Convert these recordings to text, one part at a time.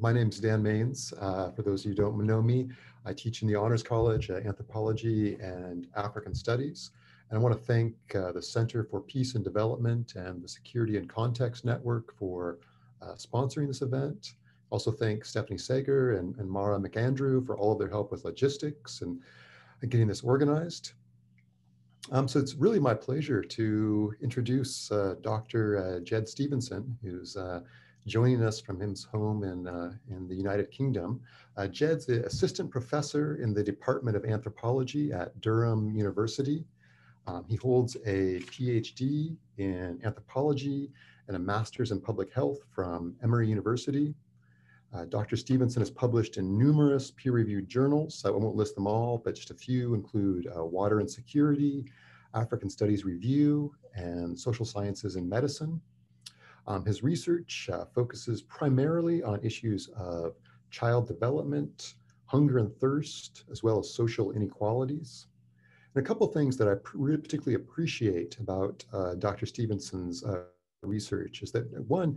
My name's Dan Maines. For those of you who don't know me, I teach in the Honors College, Anthropology and African Studies. And I want to thank the Center for Peace and Development and the Security and Context Network for sponsoring this event. Also thank Stephanie Sager and Mara McAndrew for all of their help with logistics and getting this organized. So it's really my pleasure to introduce Dr. Jed Stevenson, who's joining us from his home in the United Kingdom. Jed's the Assistant Professor in the Department of Anthropology at Durham University. He holds a Ph.D. in Anthropology and a Master's in Public Health from Emory University. Dr. Stevenson has published in numerous peer-reviewed journals. I won't list them all, but just a few include Water Insecurity, African Studies Review, and Social Sciences and Medicine. His research focuses primarily on issues of child development, hunger and thirst, as well as social inequalities. And a couple of things that I particularly appreciate about Dr. Stevenson's research is that one,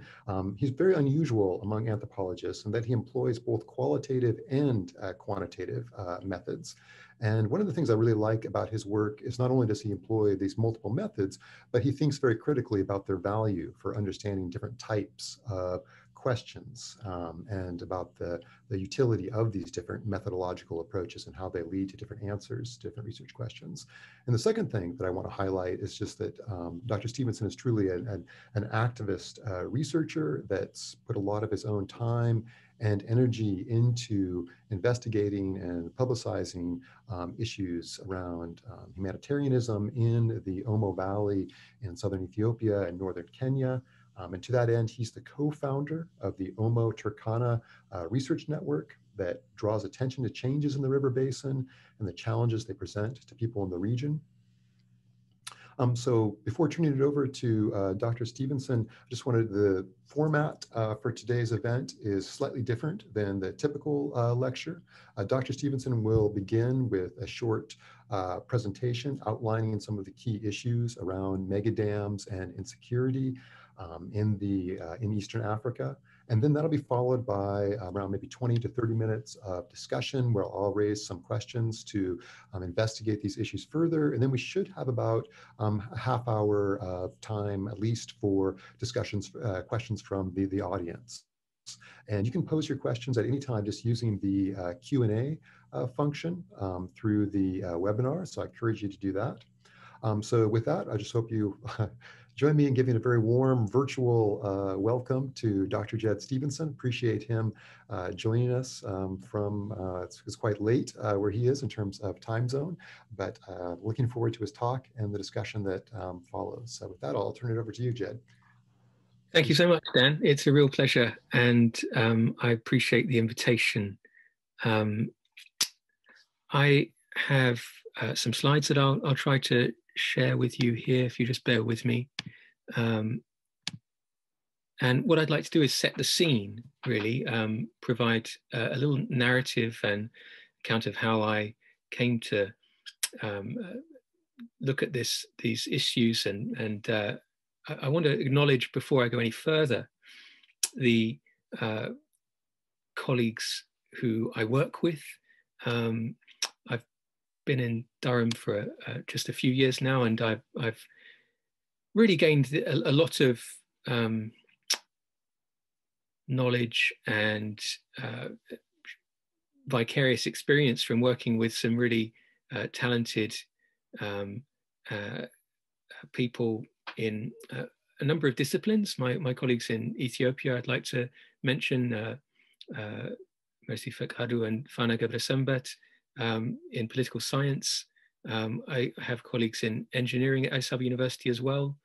he's very unusual among anthropologists in that he employs both qualitative and quantitative methods. And one of the things I really like about his work is not only does he employ these multiple methods, but he thinks very critically about their value for understanding different types of questions and about the utility of these different methodological approaches and how they lead to different answers to different research questions. And the second thing that I want to highlight is just that Dr. Stevenson is truly an activist researcher that's put a lot of his own time and energy into investigating and publicizing issues around humanitarianism in the Omo Valley in southern Ethiopia and northern Kenya. And to that end, he's the co-founder of the Omo-Turkana Research Network that draws attention to changes in the river basin and the challenges they present to people in the region. So before turning it over to Dr. Stevenson, I just wanted the format for today's event is slightly different than the typical lecture. Dr. Stevenson will begin with a short presentation outlining some of the key issues around megadams and insecurity in Eastern Africa. And then that'll be followed by around maybe 20 to 30 minutes of discussion where I'll raise some questions to investigate these issues further. And then we should have about a half hour of time at least for discussions, questions from the audience. And you can pose your questions at any time just using the Q&A function through the webinar. So I encourage you to do that. So with that, I just hope you join me in giving a very warm virtual welcome to Dr. Jed Stevenson. Appreciate him joining us from, it's quite late where he is in terms of time zone, but looking forward to his talk and the discussion that follows. So with that, I'll turn it over to you, Jed. Thank you so much, Dan. It's a real pleasure, and I appreciate the invitation. I have some slides that I'll try to share with you here, if you just bear with me. And what I'd like to do is set the scene, really, provide a little narrative and account of how I came to look at these issues. And I want to acknowledge, before I go any further, the colleagues who I work with. I've been in Durham for just a few years now, and I've really gained a lot of knowledge and vicarious experience from working with some really talented people in a number of disciplines. My colleagues in Ethiopia, I'd like to mention Mercy Fakadu and Fana Gebresembet in political science. I have colleagues in engineering at University as well.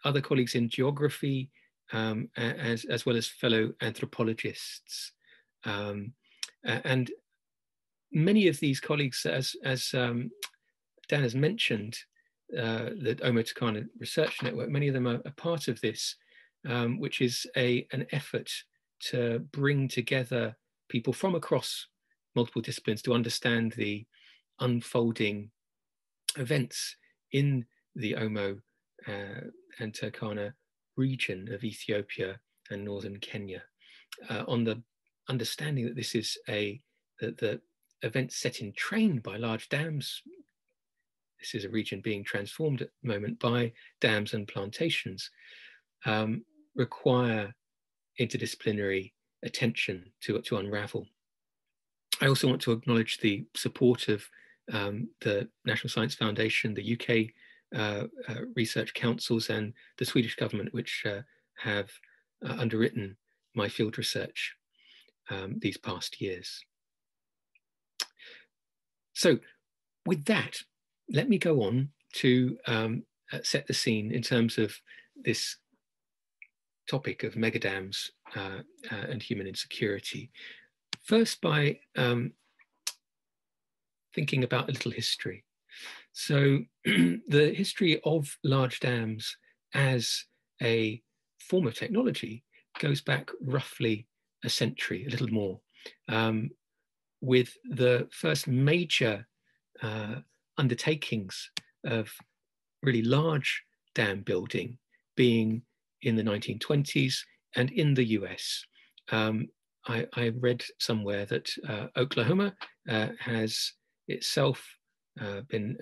Other colleagues in geography, as well as fellow anthropologists. And many of these colleagues, as Dan has mentioned, the Omo-Turkana Research Network, many of them are part of this, which is an effort to bring together people from across multiple disciplines to understand the unfolding events in the Omo and Turkana region of Ethiopia and northern Kenya. on the understanding that this is the event set in train by large dams. This is a region being transformed at the moment by dams and plantations, require interdisciplinary attention to unravel. I also want to acknowledge the support of the National Science Foundation, the UK research councils, and the Swedish government, which have underwritten my field research these past years. So with that, let me go on to set the scene in terms of this topic of megadams and human insecurity. First, by thinking about a little history. So the history of large dams as a form of technology goes back roughly a century, a little more, with the first major undertakings of really large dam building being in the 1920s and in the US. I read somewhere that Oklahoma has itself been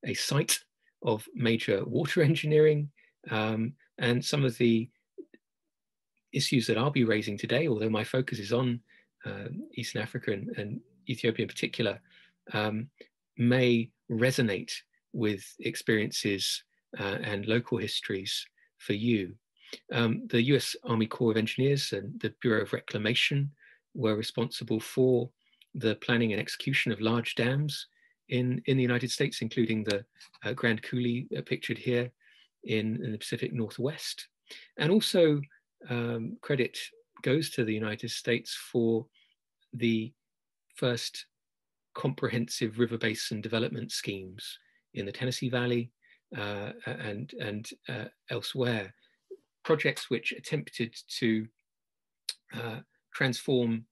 a site of major water engineering, and some of the issues that I'll be raising today, although my focus is on Eastern Africa and Ethiopia in particular, may resonate with experiences and local histories for you. The US Army Corps of Engineers and the Bureau of Reclamation were responsible for the planning and execution of large dams in the United States, including the Grand Coulee pictured here in the Pacific Northwest. And also credit goes to the United States for the first comprehensive river basin development schemes in the Tennessee Valley and elsewhere, projects which attempted to transform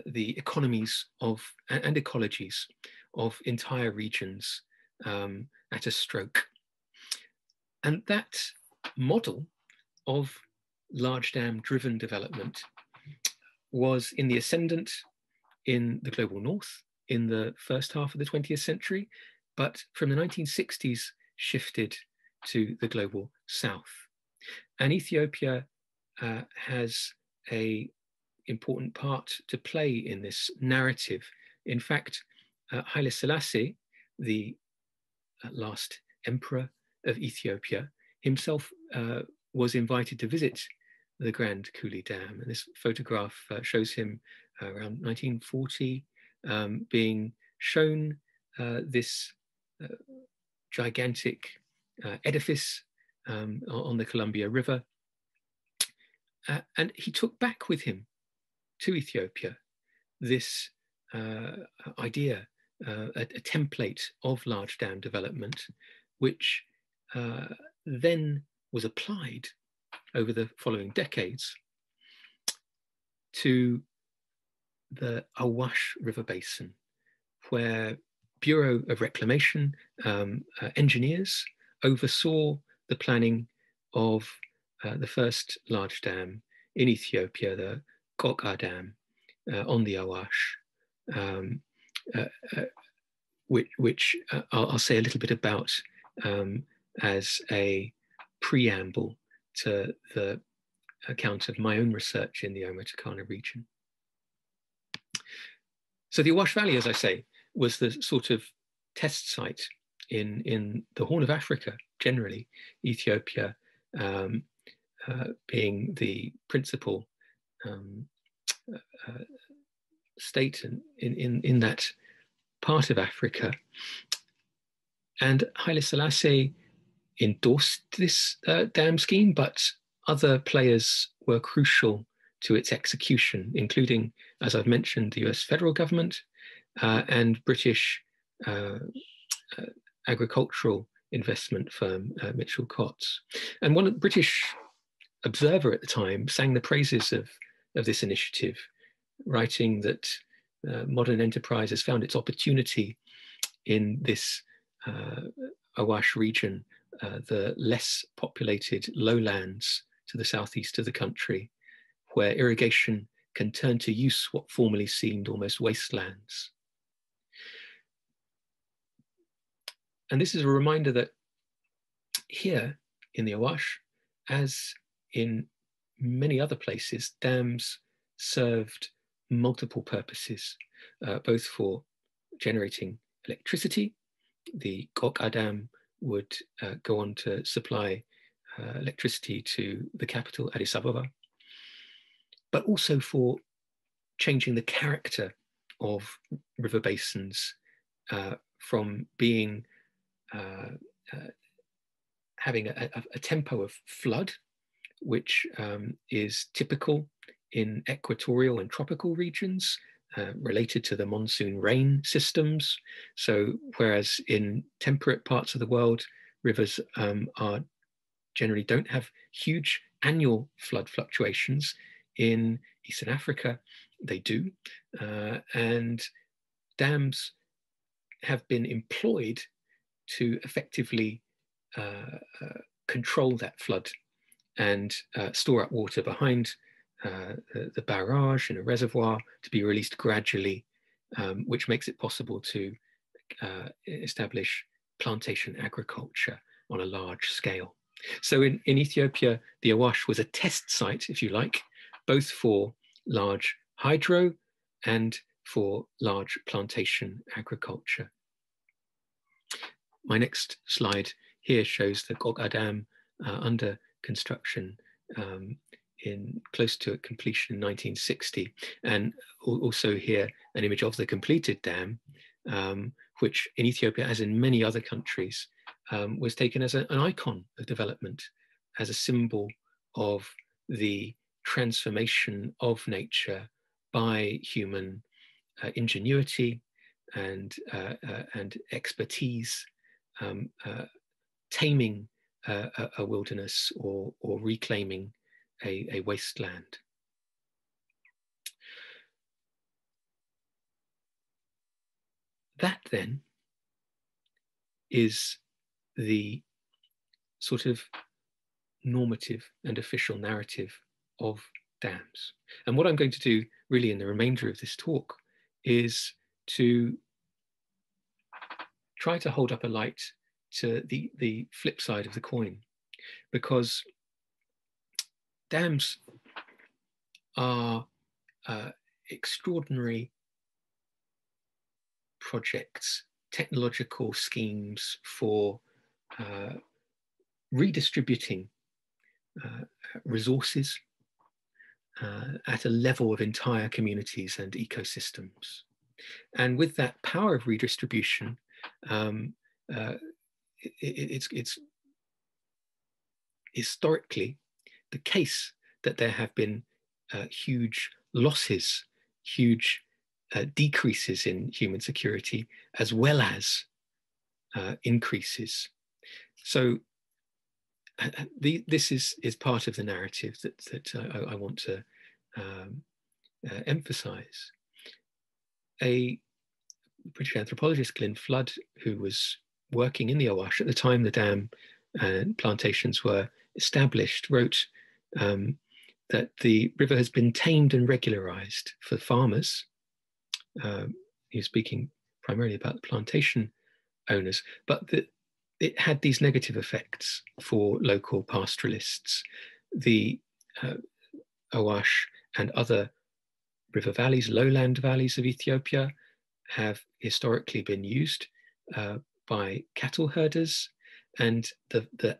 the economies of and ecologies of entire regions at a stroke. And that model of large dam driven development was in the ascendant in the global north in the first half of the 20th century, but from the 1960s shifted to the global south. And Ethiopia has an important part to play in this narrative. In fact, Haile Selassie, the last emperor of Ethiopia, himself was invited to visit the Grand Coulee Dam. And this photograph shows him around 1940 being shown this gigantic edifice on the Columbia River. And he took back with him to Ethiopia this idea, a template of large dam development, which then was applied over the following decades to the Awash River Basin, where Bureau of Reclamation engineers oversaw the planning of the first large dam in Ethiopia, the Kokka Dam on the Awash, which I'll say a little bit about as a preamble to the account of my own research in the Omo-Turkana region. So the Awash Valley, as I say, was the sort of test site in the Horn of Africa generally, Ethiopia being the principal state in that part of Africa. And Haile Selassie endorsed this dam scheme, but other players were crucial to its execution, including, as I've mentioned, the US federal government and British agricultural investment firm Mitchell Coates. And one British observer at the time sang the praises of this initiative, writing that modern enterprise has found its opportunity in this Awash region, the less populated lowlands to the southeast of the country, where irrigation can turn to use what formerly seemed almost wastelands. And this is a reminder that here in the Awash, as in many other places, dams served multiple purposes, both for generating electricity. The Gok Dam would go on to supply electricity to the capital, Addis Ababa, but also for changing the character of river basins from being having a tempo of flood, which is typical in equatorial and tropical regions, related to the monsoon rain systems. So whereas in temperate parts of the world, rivers generally don't have huge annual flood fluctuations, in Eastern Africa they do. And dams have been employed to effectively control that flood and store up water behind the barrage in a reservoir to be released gradually, which makes it possible to establish plantation agriculture on a large scale. So in Ethiopia, the Awash was a test site, if you like, both for large hydro and for large plantation agriculture. My next slide here shows the Gok Dam under construction in close to completion in 1960, and also here an image of the completed dam, which in Ethiopia, as in many other countries, was taken as an icon of development, as a symbol of the transformation of nature by human ingenuity and expertise, taming a wilderness or reclaiming a wasteland. That then is the sort of normative and official narrative of dams. And what I'm going to do really in the remainder of this talk is to try to hold up a light to the flip side of the coin, because dams are extraordinary projects, technological schemes for redistributing resources at a level of entire communities and ecosystems. And with that power of redistribution, it's historically the case that there have been huge losses, huge decreases in human security, as well as increases. So this is part of the narrative that I want to emphasize. A British anthropologist, Glyn Flood, who was working in the Awash at the time the dam and plantations were established, wrote that the river has been tamed and regularized for farmers. He was speaking primarily about the plantation owners, but that it had these negative effects for local pastoralists. The Awash and other river valleys, lowland valleys of Ethiopia, have historically been used by cattle herders, and the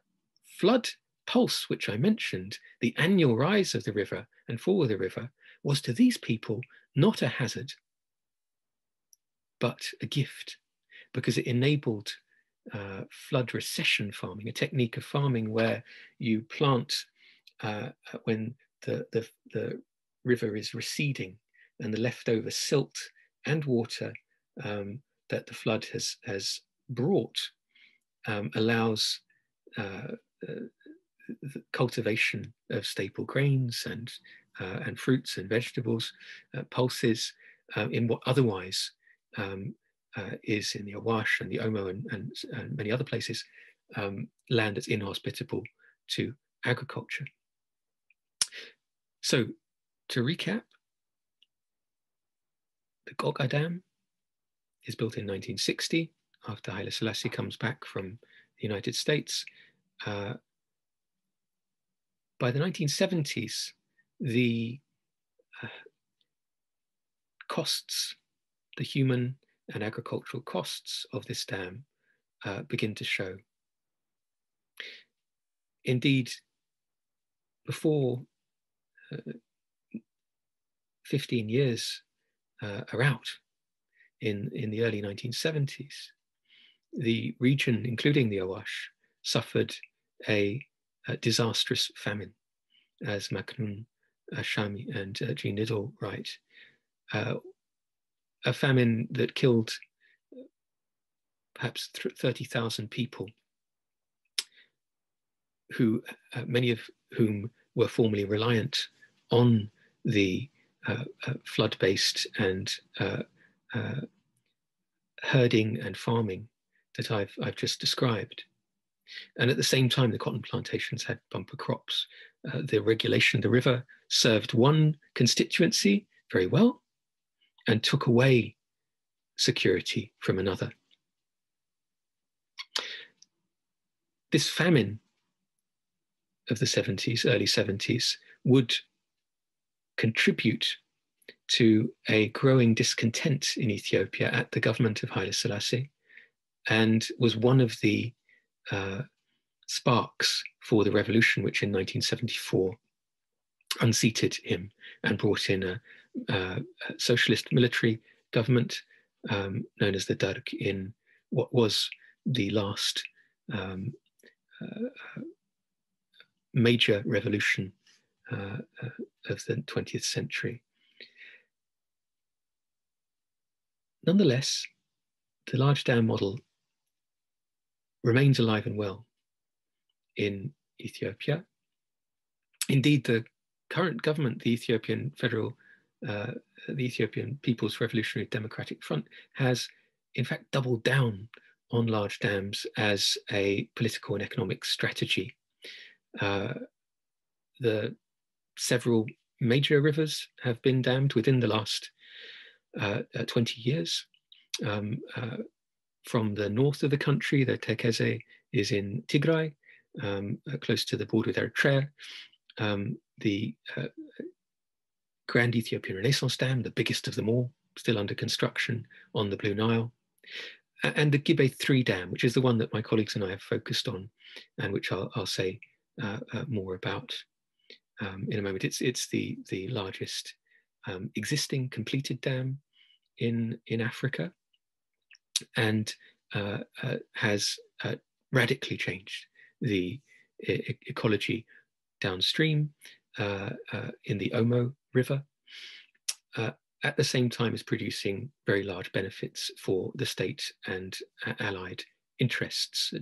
flood pulse, which I mentioned, the annual rise of the river and fall of the river, was to these people not a hazard, but a gift, because it enabled flood recession farming, a technique of farming where you plant when the river is receding, and the leftover silt and water that the flood has brought allows the cultivation of staple grains and fruits and vegetables, pulses in what otherwise is in the Awash and the Omo and many other places, land that's inhospitable to agriculture. So To recap, the Goga Dam is built in 1960 after Haile Selassie comes back from the United States. By the 1970s, the costs, the human and agricultural costs of this dam begin to show. Indeed, before 15 years are out in the early 1970s, the region, including the Awash, suffered a disastrous famine, as Maknoun Shami and Jean Niddle write. A famine that killed perhaps 30,000 people, who many of whom were formerly reliant on the flood-based and herding and farming that I've just described. And at the same time, the cotton plantations had bumper crops. The regulation of the river served one constituency very well and took away security from another. This famine of the 70s, early 70s, would contribute to a growing discontent in Ethiopia at the government of Haile Selassie, and was one of the sparks for the revolution, which in 1974 unseated him and brought in a socialist military government known as the Derg, in what was the last major revolution of the 20th century. Nonetheless, the large dam model remains alive and well in Ethiopia. Indeed, the current government, the Ethiopian People's Revolutionary Democratic Front, has in fact doubled down on large dams as a political and economic strategy. The several major rivers have been dammed within the last 20 years. From the north of the country, the Tekeze is in Tigray, close to the border with Eritrea. The Grand Ethiopian Renaissance Dam, the biggest of them all, still under construction on the Blue Nile. And the Gibe 3 Dam, which is the one that my colleagues and I have focused on, and which I'll say more about in a moment. It's the largest existing completed dam in Africa, and has radically changed the ecology downstream in the Omo River. At the same time, is producing very large benefits for the state and allied interests,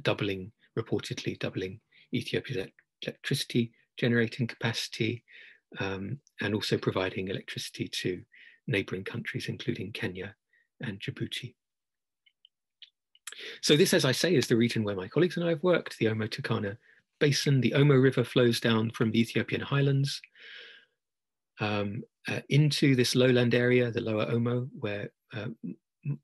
reportedly doubling Ethiopia's electricity generating capacity, and also providing electricity to neighboring countries, including Kenya and Djibouti. So this, as I say, is the region where my colleagues and I have worked, the Omo-Turkana Basin. The Omo River flows down from the Ethiopian highlands into this lowland area, the lower Omo, where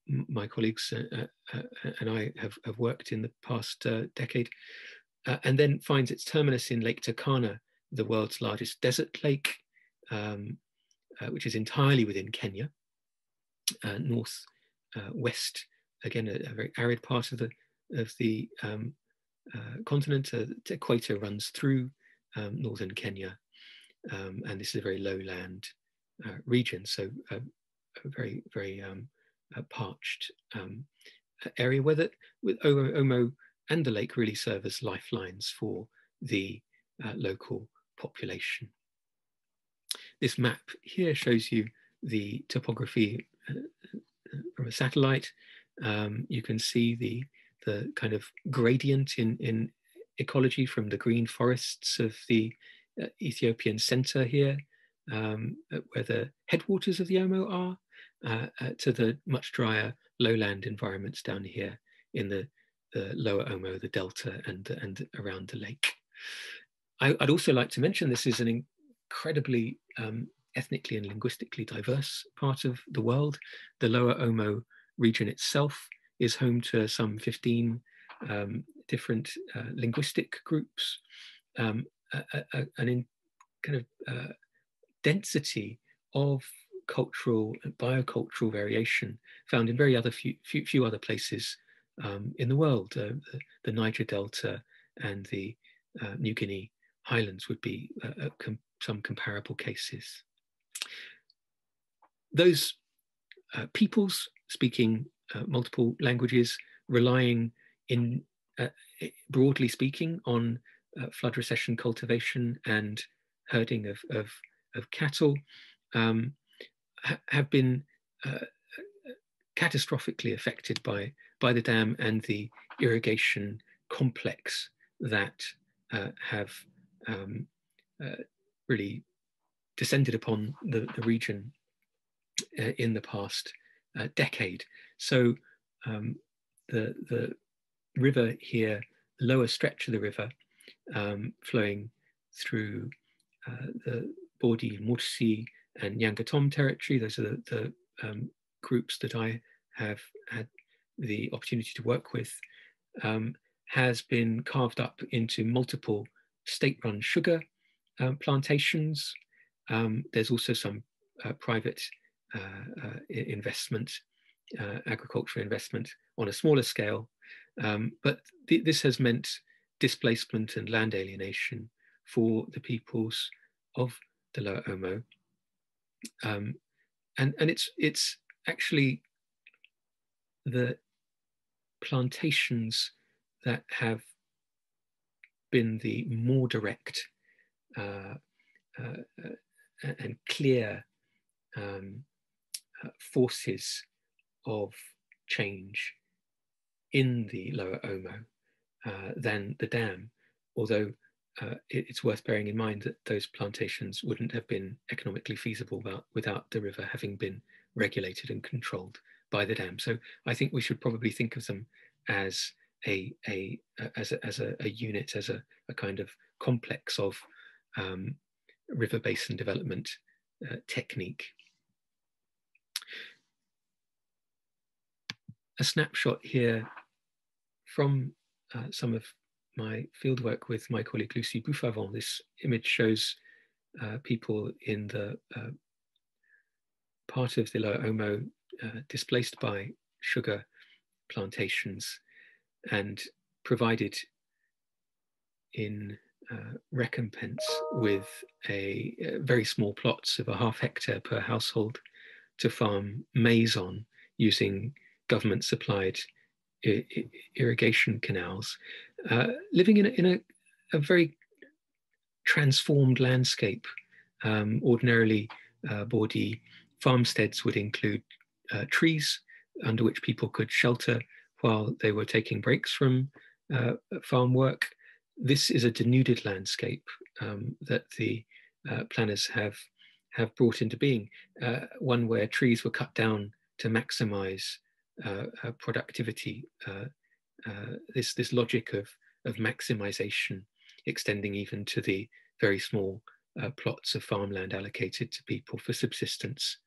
my colleagues and I have worked in the past decade, and then finds its terminus in Lake Turkana, the world's largest desert lake, which is entirely within Kenya, north-west, again, a very arid part of the continent. The equator runs through northern Kenya, and this is a very lowland region, so a very, very parched area with Omo and the lake really serve as lifelines for the local population. This map here shows you the topography from a satellite. You can see the kind of gradient in ecology from the green forests of the Ethiopian center here, where the headwaters of the Omo are, to the much drier lowland environments down here in the lower Omo, the delta, and around the lake. I'd also like to mention this is an incredibly ethnically and linguistically diverse part of the world. The Lower Omo region itself is home to some 15 different linguistic groups, an in kind of density of cultural and biocultural variation found in few other places in the world. The Niger Delta and the New Guinea Highlands would be some comparable cases. Those peoples speaking multiple languages, relying in broadly speaking on flood recession cultivation and herding of cattle, have been catastrophically affected by the dam and the irrigation complex that have really descended upon the region in the past decade. So the river here, the lower stretch of the river, flowing through the Bodi, Mursi, and Yangatom territory. Those are the groups that I have had the opportunity to work with, has been carved up into multiple state-run sugar plantations. There's also some private investment, agricultural investment on a smaller scale. But this has meant displacement and land alienation for the peoples of the Lower Omo. And it's actually the plantations that have been the more direct and clear forces of change in the Lower Omo than the dam, although it's worth bearing in mind that those plantations wouldn't have been economically feasible without the river having been regulated and controlled by the dam. So I think we should probably think of them as a unit, as a kind of complex of river basin development technique. A snapshot here from some of my fieldwork with my colleague Lucie Bouffavant. This image shows people in the part of the Lower Omo displaced by sugar plantations and provided in recompense with very small plots of a ½ hectare per household to farm maize on using government supplied irrigation canals, living in a very transformed landscape. Ordinarily, Bawdy farmsteads would include trees under which people could shelter while they were taking breaks from farm work. This is a denuded landscape that the planners have brought into being, one where trees were cut down to maximize productivity. This logic of maximization extending even to the very small plots of farmland allocated to people for subsistence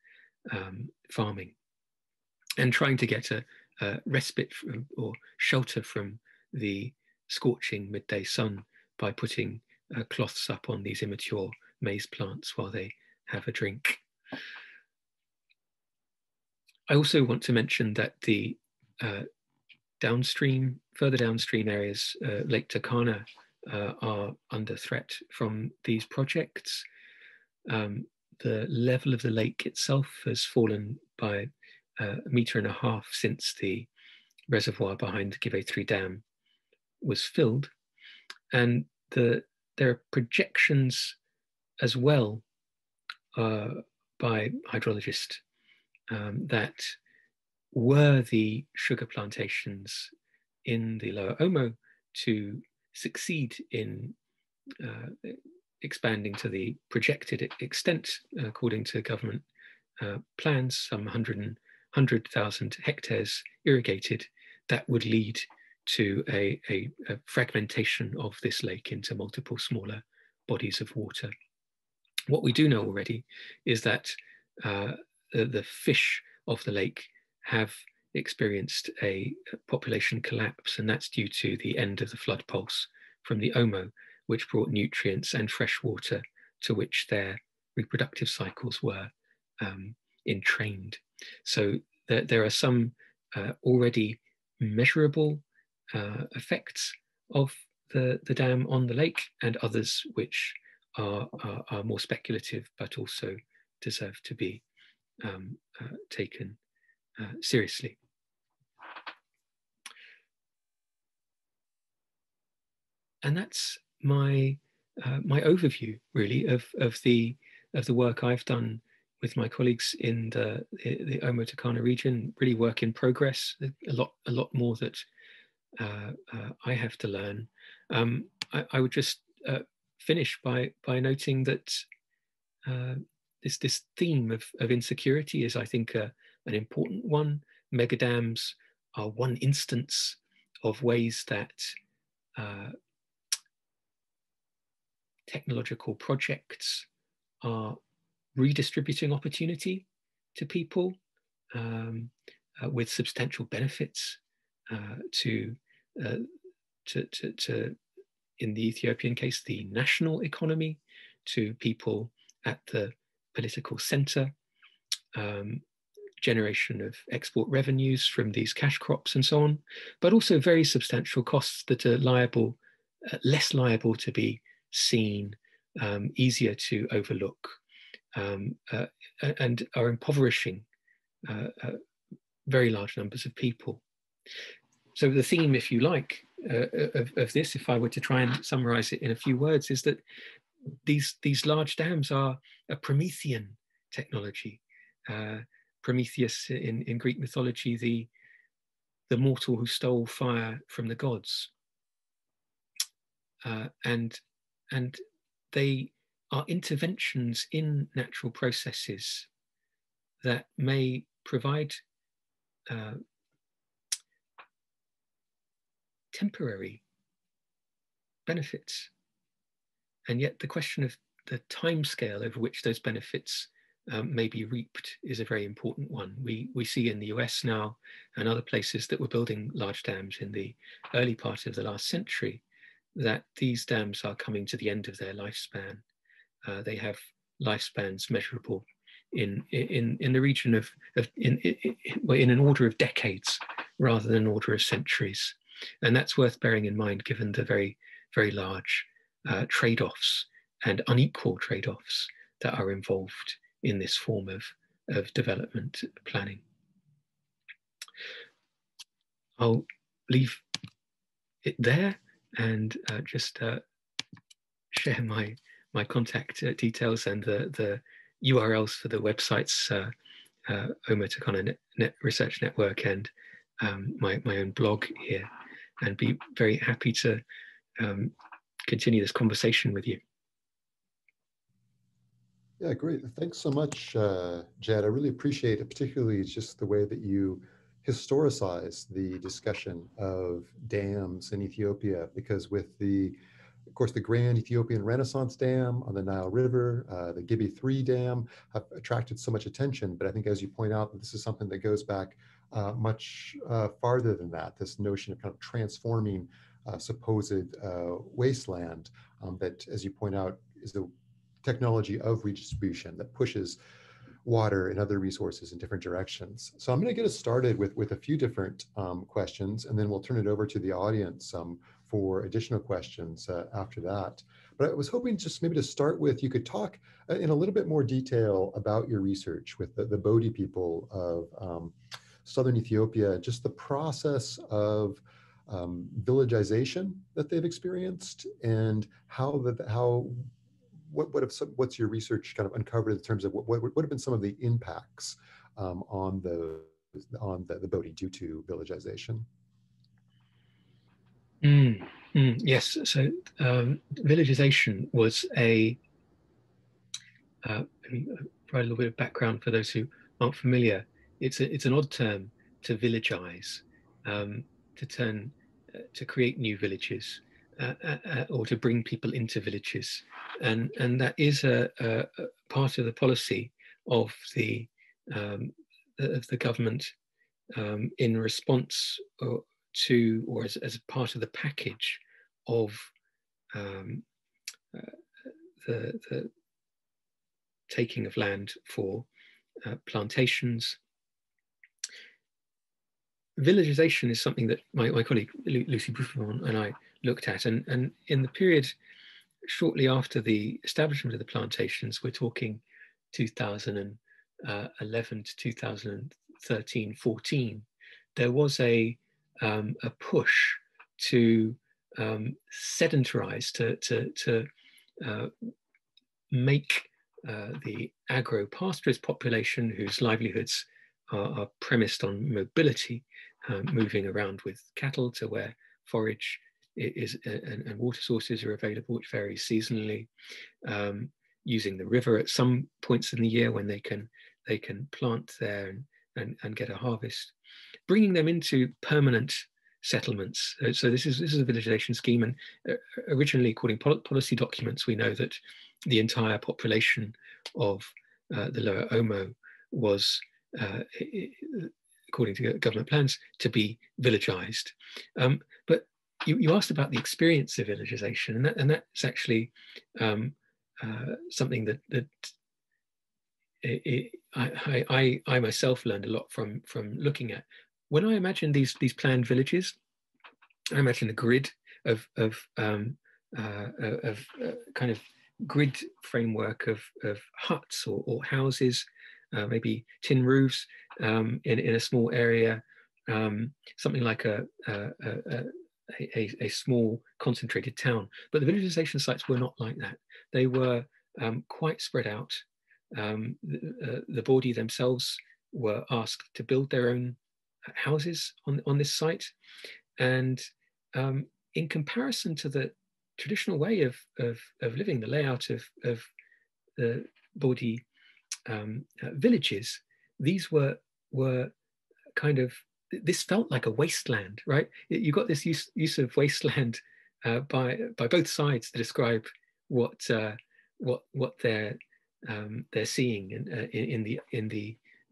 farming, and trying to get a respite from, or shelter from the scorching midday sun by putting cloths up on these immature maize plants while they have a drink. I also want to mention that the further downstream areas, Lake Turkana, are under threat from these projects. The level of the lake itself has fallen by 1.5 meters since the reservoir behind the Give 3 Dam was filled. And there are projections as well by hydrologists that were the sugar plantations in the Lower Omo to succeed in expanding to the projected extent, according to government plans, some 100,000 hectares irrigated, that would lead to a fragmentation of this lake into multiple smaller bodies of water. What we do know already is that the fish of the lake have experienced a population collapse, and that's due to the end of the flood pulse from the Omo, which brought nutrients and fresh water to which their reproductive cycles were entrained. So there are some already measurable effects of the dam on the lake, and others which are more speculative, but also deserve to be taken seriously. And that's my overview, really, of the work I've done with my colleagues in the Omo-Turkana region. Really, work in progress. A lot more that I have to learn. I would just finish by noting that this theme of insecurity is, I think, an important one. Megadams are one instance of ways that technological projects are redistributing opportunity to people with substantial benefits to, in the Ethiopian case, the national economy, to people at the political center, generation of export revenues from these cash crops and so on, but also very substantial costs that are liable, less liable to be seen, easier to overlook, and are impoverishing very large numbers of people. So the theme, if you like, of this, if I were to try and summarize it in a few words, is that these large dams are a Promethean technology. Prometheus in Greek mythology, the mortal who stole fire from the gods, and they are interventions in natural processes that may provide temporary benefits. And yet the question of the timescale over which those benefits may be reaped is a very important one. We see in the US now and other places that were building large dams in the early part of the last century, that these dams are coming to the end of their lifespan. They have lifespans measurable in the region of in an order of decades rather than an order of centuries. And that's worth bearing in mind, given the very, very large trade-offs and unequal trade-offs that are involved in this form of development planning. I'll leave it there and just share my contact details and the URLs for the websites, Omo-Turkana Research Network, and my own blog here, and be very happy to continue this conversation with you. Yeah, great. Thanks so much, Jed. I really appreciate it, particularly just the way that you historicize the discussion of dams in Ethiopia, because with of course, the Grand Ethiopian Renaissance Dam on the Nile River, the Gibi 3 Dam have attracted so much attention. But I think, as you point out, this is something that goes back much farther than that, this notion of kind of transforming supposed wasteland that, as you point out, is the technology of redistribution that pushes water and other resources in different directions. So I'm going to get us started with a few different questions, and then we'll turn it over to the audience for additional questions after that. But I was hoping just maybe to start with, you could talk in a little bit more detail about your research with the Bodhi people of Southern Ethiopia, just the process of villagization that they've experienced, and what's your research kind of uncovered in terms of what have been some of the impacts on the Bodhi due to villagization? Yes, so villagization was let me provide a little bit of background for those who aren't familiar. It's an odd term to villagize, to create new villages. or to bring people into villages, and that is a part of the policy of um, the government in response to, or as part of the package of um, uh, the taking of land for plantations. Villagization is something that my colleague Lucy Buffon and I looked at, and in the period shortly after the establishment of the plantations, we're talking 2011 to 2013, 14, there was a push to sedentarize, to make the agro-pastoralist population, whose livelihoods are premised on mobility, moving around with cattle to where forage is and water sources are available, which varies seasonally, using the river at some points in the year when they can plant there and get a harvest, bringing them into permanent settlements. So this is a villagization scheme, and originally, according to policy documents, we know that the entire population of the Lower Omo was, according to government plans, to be villagized. But you asked about the experience of villagization, and that's actually something that I myself learned a lot from looking at. When I imagine these planned villages, I imagine a grid of kind of grid framework of huts or houses, maybe tin roofs in a small area, something like a small concentrated town. But the villagization sites were not like that. They were quite spread out. The Bawdi themselves were asked to build their own houses on this site, and in comparison to the traditional way of living, the layout of the Bawdi villages, these were kind of, this felt like a wasteland, right? You got this use of wasteland by both sides to describe what they're seeing in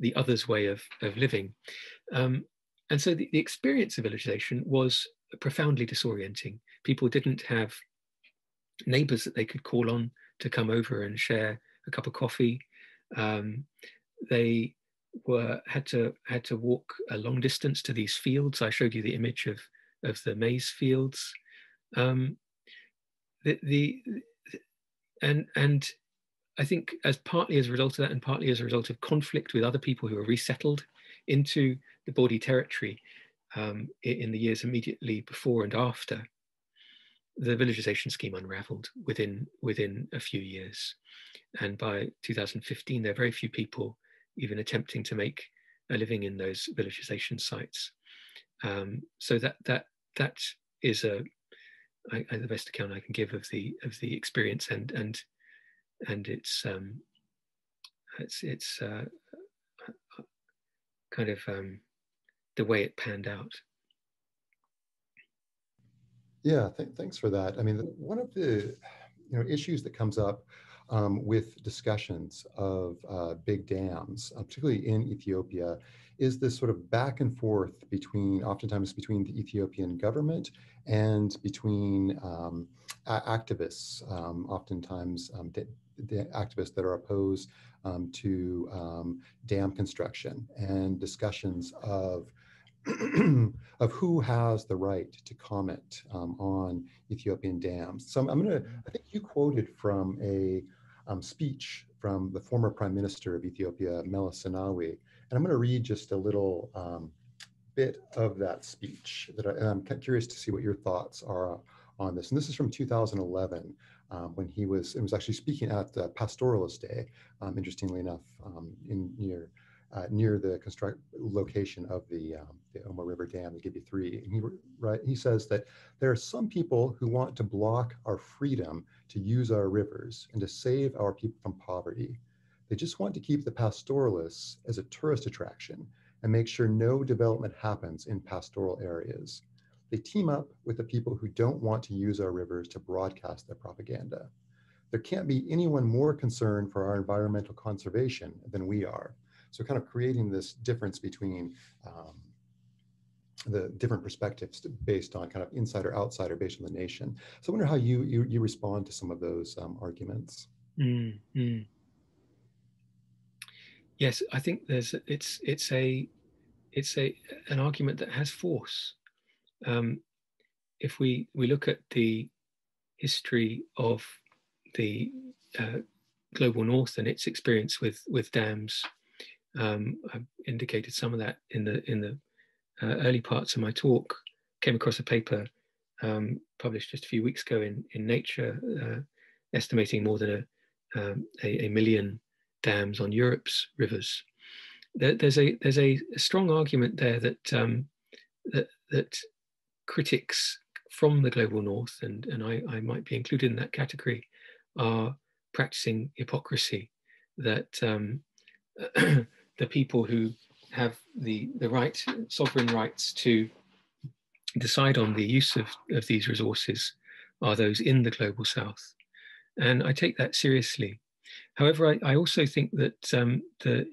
the other's way of living, and so the experience of villagization was profoundly disorienting. People didn't have neighbors that they could call on to come over and share a cup of coffee. They had to walk a long distance to these fields. I showed you the image of the maize fields. And I think partly as a result of that, and partly as a result of conflict with other people who were resettled into the Bawdi territory in the years immediately before and after, the villagization scheme unraveled within a few years. And by 2015, there are very few people even attempting to make a living in those villagization sites. So that is the best account I can give of the experience and it's kind of the way it panned out. Yeah, thanks for that. I mean, one of the issues that comes up with discussions of big dams, particularly in Ethiopia, is this sort of back and forth oftentimes between the Ethiopian government and between activists, oftentimes the activists that are opposed to dam construction, and discussions of of who has the right to comment on Ethiopian dams. So I think you quoted from a speech from the former Prime Minister of Ethiopia, Meles Zenawi, and I'm going to read just a little bit of that speech and I'm curious to see what your thoughts are on this. And this is from 2011, when it was actually speaking at the Pastoralist Day, interestingly enough, near the location of the Omo River Dam, the Gibi 3. And he says that there are some people who want to block our freedom to use our rivers and to save our people from poverty. They just want to keep the pastoralists as a tourist attraction and make sure no development happens in pastoral areas. they team up with the people who don't want to use our rivers to broadcast their propaganda. There can't be anyone more concerned for our environmental conservation than we are. So kind of creating this difference between the different perspectives based on kind of insider outsider based on the nation. So I wonder how you respond to some of those arguments. Mm. Yes, I think it's an argument that has force. If we look at the history of the global north and its experience with dams, I've indicated some of that in the early parts of my talk. Came across a paper published just a few weeks ago in Nature, estimating more than a million dams on Europe's rivers. There's a strong argument there that critics from the global north, and I might be included in that category, are practicing hypocrisy. That the people who have the sovereign rights to decide on the use of these resources are those in the global south. And I take that seriously. However, I also think that the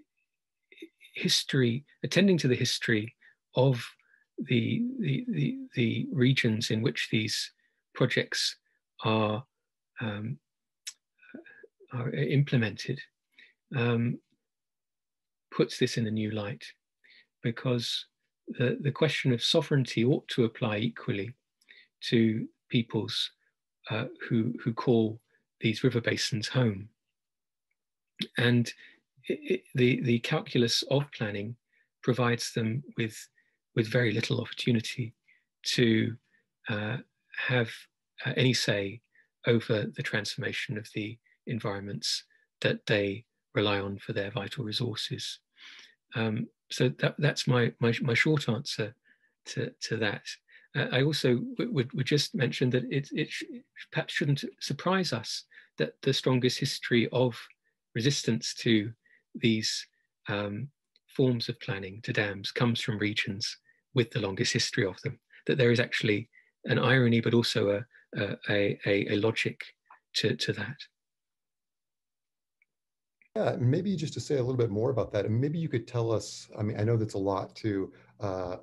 history, attending to the history of the regions in which these projects are implemented, puts this in a new light, because the question of sovereignty ought to apply equally to peoples who call these river basins home. And the calculus of planning provides them with very little opportunity to have any say over the transformation of the environments that they rely on for their vital resources. So that's my short answer to that. I also would just mention that it perhaps shouldn't surprise us that the strongest history of resistance to these forms of planning, to dams, comes from regions with the longest history of them. That there is actually an irony, but also a logic to that. Yeah, maybe just to say a little bit more about that, and maybe you could tell us, I mean, I know that's a lot to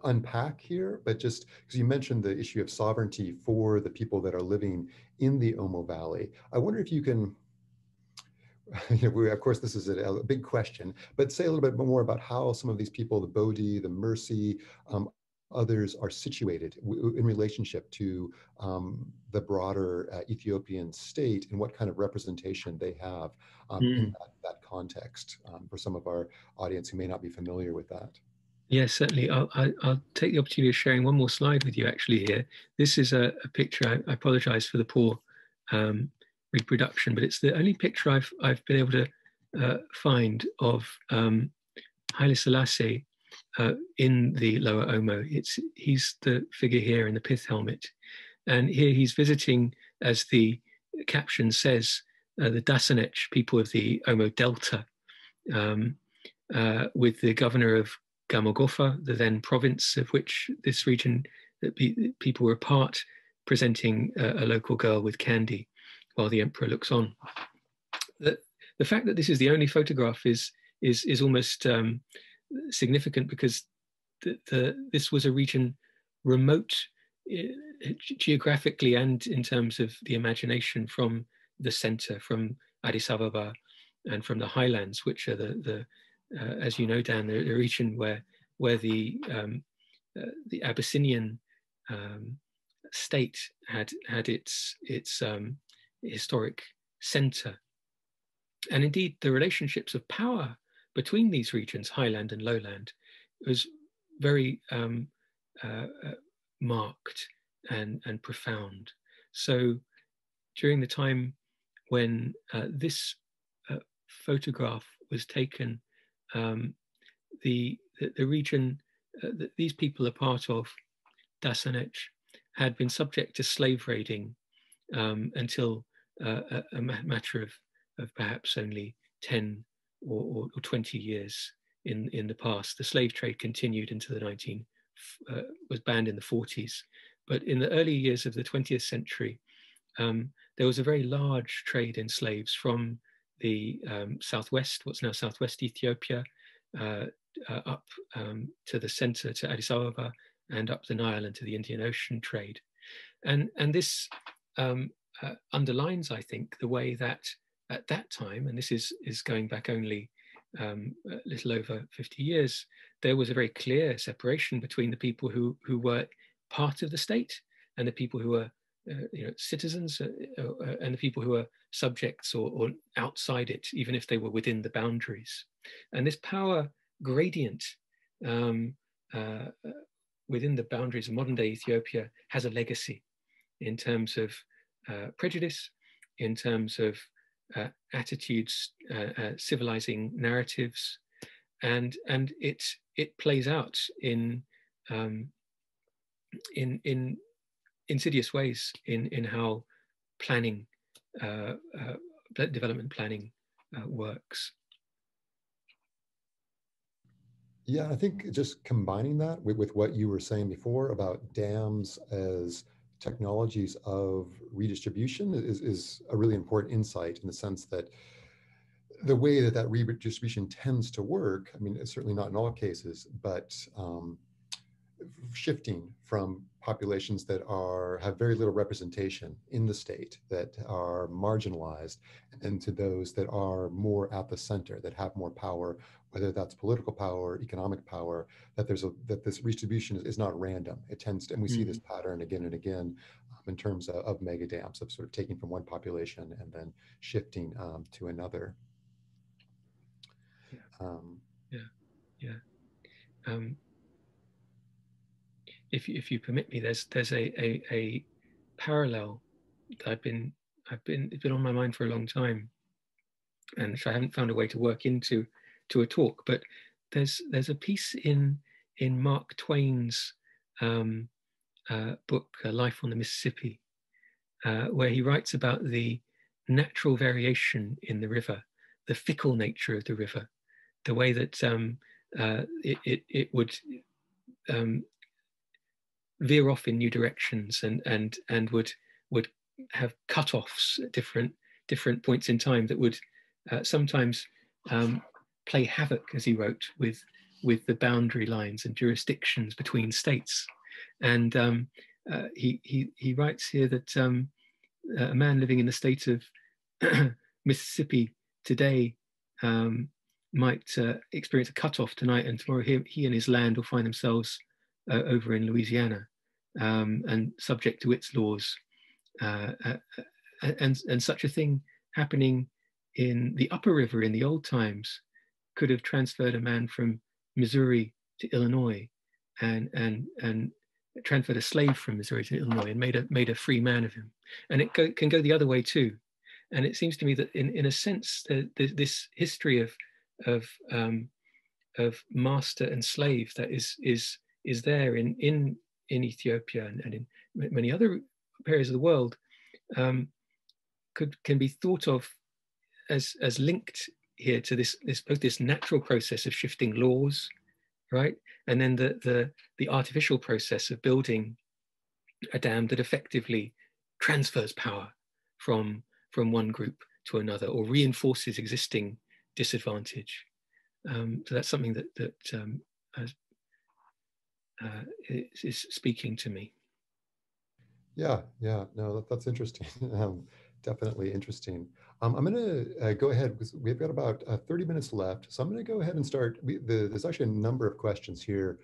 unpack here, but just because you mentioned the issue of sovereignty for the people that are living in the Omo Valley, I wonder if you can, of course, this is a big question, but say a little bit more about how some of these people, the Bodhi, the Mercy, others are situated in relationship to the broader Ethiopian state, and what kind of representation they have in that context for some of our audience who may not be familiar with that. Yes, certainly. I'll take the opportunity of sharing one more slide with you actually here. This is a picture. I apologize for the poor reproduction, but it's the only picture I've been able to find of Haile Selassie in the Lower Omo. He's the figure here in the pith helmet, and here he's visiting, as the caption says, the Dasanech people of the Omo Delta, with the governor of Gamogofa, the then province of which this region people were a part, presenting a local girl with candy while the emperor looks on. The fact that this is the only photograph is almost significant, because this was a region remote geographically and in terms of the imagination from the center, from Addis Ababa and from the highlands, which are as you know, Dan, the region where the Abyssinian state had its historic center. And indeed, the relationships of power between these regions, highland and lowland, was very marked and profound. So during the time when this photograph was taken, the region that these people are part of, Dasanech, had been subject to slave raiding until a matter of perhaps only 10 or 20 years in the past. The slave trade continued into the was banned in the 40s, But in the early years of the 20th century, there was a very large trade in slaves from the southwest, what's now southwest Ethiopia, up to the center, to Addis Ababa, and up the Nile and to the Indian Ocean trade. And this underlines, I think, the way that at that time, and this is going back only a little over 50 years, there was a very clear separation between the people who were part of the state and the people who were citizens, and the people who were subjects or outside it, even if they were within the boundaries. And this power gradient within the boundaries of modern day Ethiopia has a legacy in terms of prejudice, in terms of attitudes, civilizing narratives, and it plays out in insidious ways in how planning, development planning works. Yeah, I think just combining that with what you were saying before about dams as technologies of redistribution is a really important insight, in the sense that the way that that redistribution tends to work, I mean, it's certainly not in all cases, but shifting from populations that have very little representation in the state, that are marginalized, and to those that are more at the center, that have more power, whether that's political power, economic power, that this redistribution is not random. It tends to, and we see this pattern again and again in terms of mega dams, of sort of taking from one population and then shifting to another. If you permit me, there's a parallel that it's been on my mind for a long time, and which I haven't found a way to work into a talk. But there's a piece in Mark Twain's book Life on the Mississippi, where he writes about the natural variation in the river, the fickle nature of the river, the way that it would veer off in new directions and would have cut-offs at different points in time that would sometimes play havoc, as he wrote, with the boundary lines and jurisdictions between states. And he writes here that a man living in the state of Mississippi today might experience a cutoff tonight, and tomorrow he and his land will find themselves over in Louisiana and subject to its laws. And such a thing happening in the upper river in the old times could have transferred a man from Missouri to Illinois, and transferred a slave from Missouri to Illinois and made a free man of him. And it can go the other way too. And it seems to me that in a sense, this history of master and slave that is there in Ethiopia and in many other areas of the world can be thought of as linked here to both this natural process of shifting laws, right, and then the artificial process of building a dam that effectively transfers power from one group to another or reinforces existing disadvantage. So that's something that is speaking to me. Yeah, no, that's interesting. Definitely interesting. I'm going to go ahead, because we've got about 30 minutes left. So I'm going to go ahead and start. There's actually a number of questions here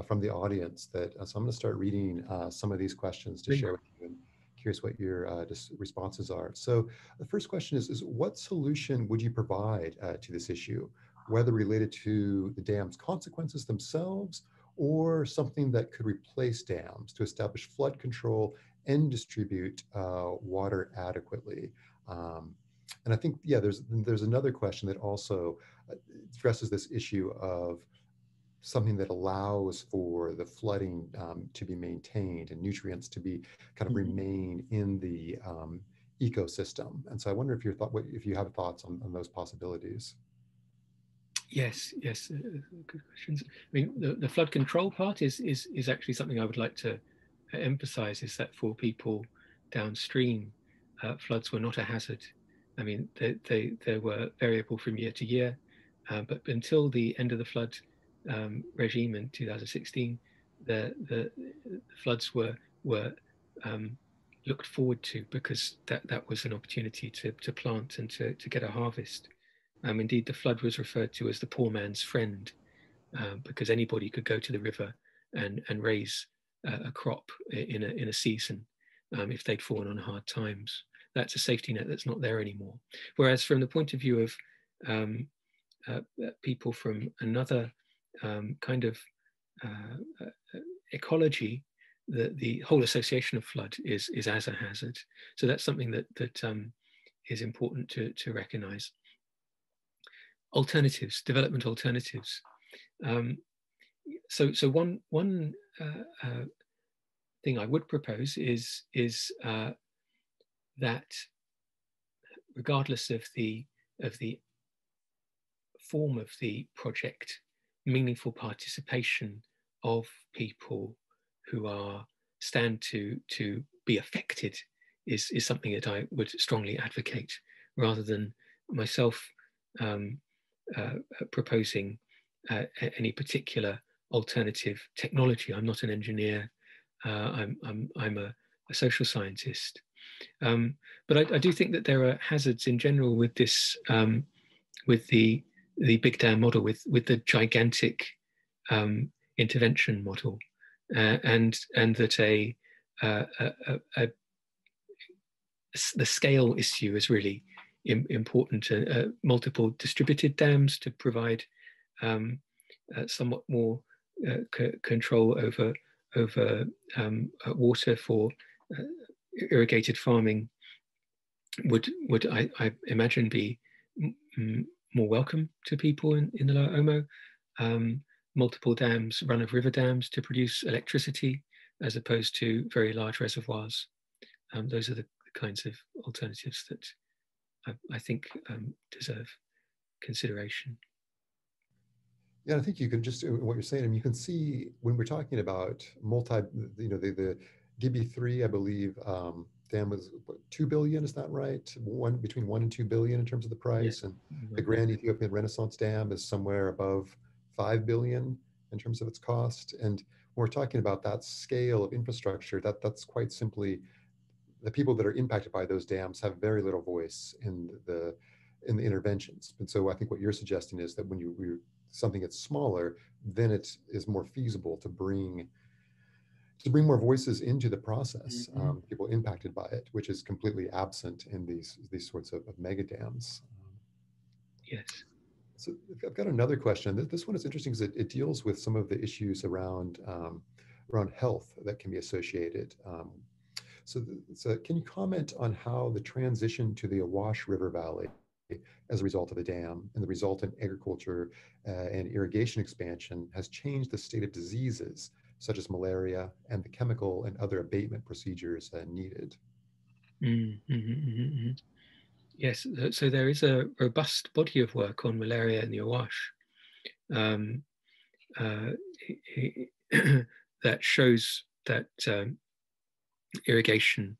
from the audience so I'm going to start reading some of these questions to share with you, and curious what your responses are. So the first question is what solution would you provide to this issue, whether related to the dam's consequences themselves or something that could replace dams to establish flood control and distribute water adequately? And I think, yeah, there's another question that also addresses this issue of something that allows for the flooding to be maintained and nutrients to be kind of remain in the ecosystem. And so I wonder if you have thoughts on those possibilities. Yes, good questions. I mean, the flood control part is actually something I would like to emphasizes that for people downstream, floods were not a hazard. I mean, they were variable from year to year, but until the end of the flood regime in 2016, the floods were looked forward to, because that was an opportunity to plant and to get a harvest. Indeed, the flood was referred to as the poor man's friend, because anybody could go to the river and raise a crop in a season if they'd fallen on hard times. That's a safety net that's not there anymore. Whereas from the point of view of people from another kind of ecology, the whole association of flood is as a hazard. So that's something that is important to recognize. Alternatives, development alternatives. So one thing I would propose is that regardless of the form of the project, meaningful participation of people who stand to be affected is something that I would strongly advocate, rather than myself proposing any particular alternative technology. I'm not an engineer. I'm a social scientist. But I do think that there are hazards in general with this, with the big dam model, with the gigantic intervention model, and that the scale issue is really important. Multiple distributed dams to provide somewhat more control over water for irrigated farming would I imagine be more welcome to people in the Lower Omo. Multiple dams, run-of-river dams to produce electricity as opposed to very large reservoirs. Those are the kinds of alternatives that I think deserve consideration. Yeah, I think you can just, what you're saying, and you can see when we're talking about the Gibby 3, I believe, dam was what, 2 billion, is that right? Between 1 and 2 billion in terms of the price. Yeah. And the Grand Ethiopian Renaissance Dam is somewhere above 5 billion in terms of its cost. And when we're talking about that scale of infrastructure, that's quite simply the people that are impacted by those dams have very little voice in the interventions. And so I think what you're suggesting is that when something gets smaller, then it is more feasible to bring more voices into the process, people impacted by it, which is completely absent in these sorts of mega dams. Yes. So I've got another question. This one is interesting because it deals with some of the issues around health that can be associated. So can you comment on how the transition to the Awash River Valley as a result of the dam and the resultant agriculture and irrigation expansion has changed the state of diseases such as malaria and the chemical and other abatement procedures needed? Yes, so there is a robust body of work on malaria in the Awash that shows that irrigation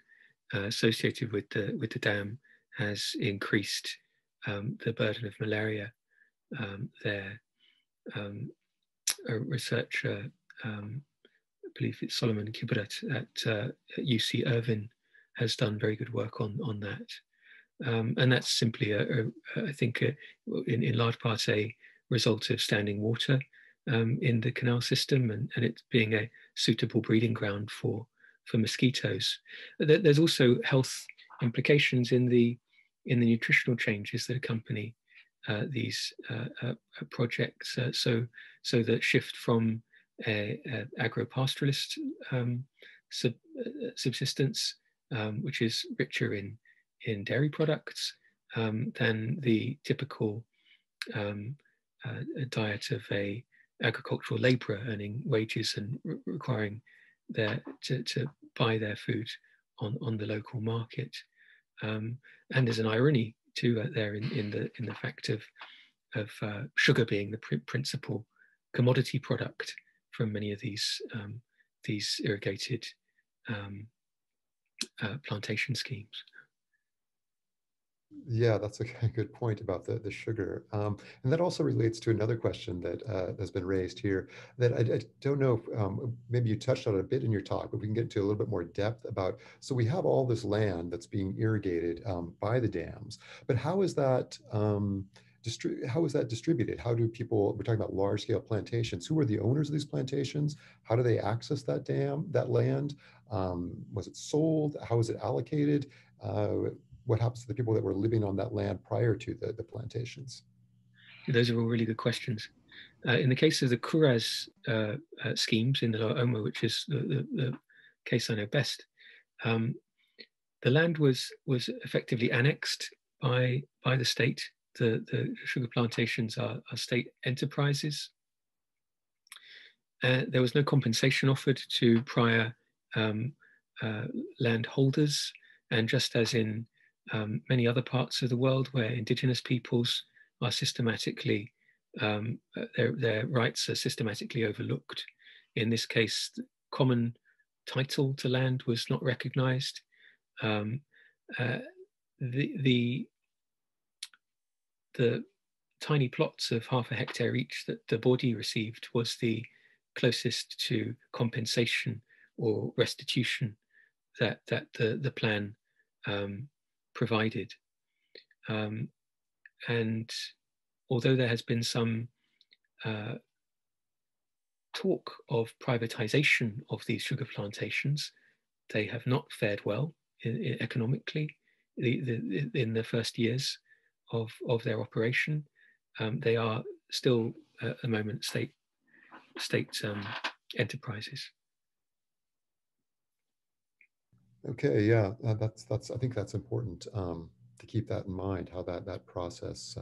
associated with the dam has increased the burden of malaria there. A researcher, I believe it's Solomon Kibret at UC Irvine, has done very good work on that. And that's simply, I think, in large part a result of standing water in the canal system and it being a suitable breeding ground for mosquitoes. There's also health implications in the nutritional changes that accompany these projects. So the shift from agro-pastoralist subsistence, which is richer in dairy products than the typical diet of a agricultural labourer earning wages and requiring to buy their food on the local market. And there's an irony too there in the fact of sugar being the principal commodity product from many of these irrigated um, plantation schemes. Yeah, that's a good point about the sugar. And that also relates to another question that has been raised here that I don't know if maybe you touched on it a bit in your talk, but we can get into a little bit more depth about. So we have all this land that's being irrigated by the dams, but how is that how is that distributed? How do people, we're talking about large scale plantations, who are the owners of these plantations? How do they access that land? Was it sold? How is it allocated? What happens to the people that were living on that land prior to the plantations? Those are all really good questions. In the case of the Kuraz schemes in the Lower Omo, which is the case I know best, the land was effectively annexed by the state. The sugar plantations are state enterprises. There was no compensation offered to prior landholders, and just as in many other parts of the world where indigenous peoples are systematically, their rights are systematically overlooked. In this case, common title to land was not recognized. The tiny plots of half a hectare each that the body received was the closest to compensation or restitution that the plan provided. And although there has been some talk of privatization of these sugar plantations, they have not fared well economically in the first years of their operation. They are still at the moment state enterprises. Okay, yeah, that's I think that's important to keep that in mind, how that process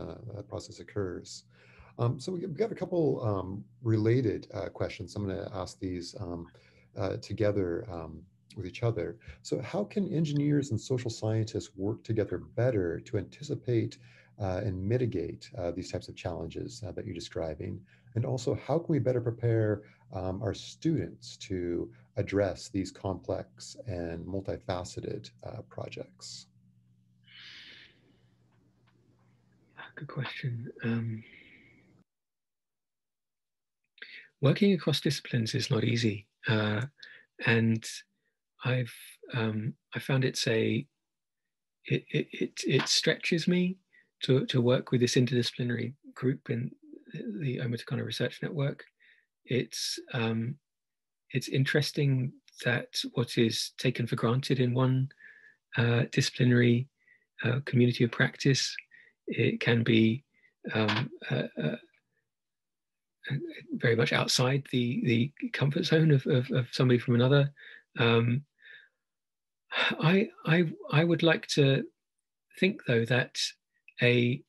occurs. So we got a couple related questions. I'm going to ask these together with each other. So how can engineers and social scientists work together better to anticipate and mitigate these types of challenges that you're describing? And also, how can we better prepare our students to address these complex and multifaceted projects? Good question. Working across disciplines is not easy, and I found it stretches me to work with this interdisciplinary group in the Omo-Turkana Research Network. It's interesting that what is taken for granted in one disciplinary community of practice, it can be very much outside the comfort zone of somebody from another. I would like to think, though, that a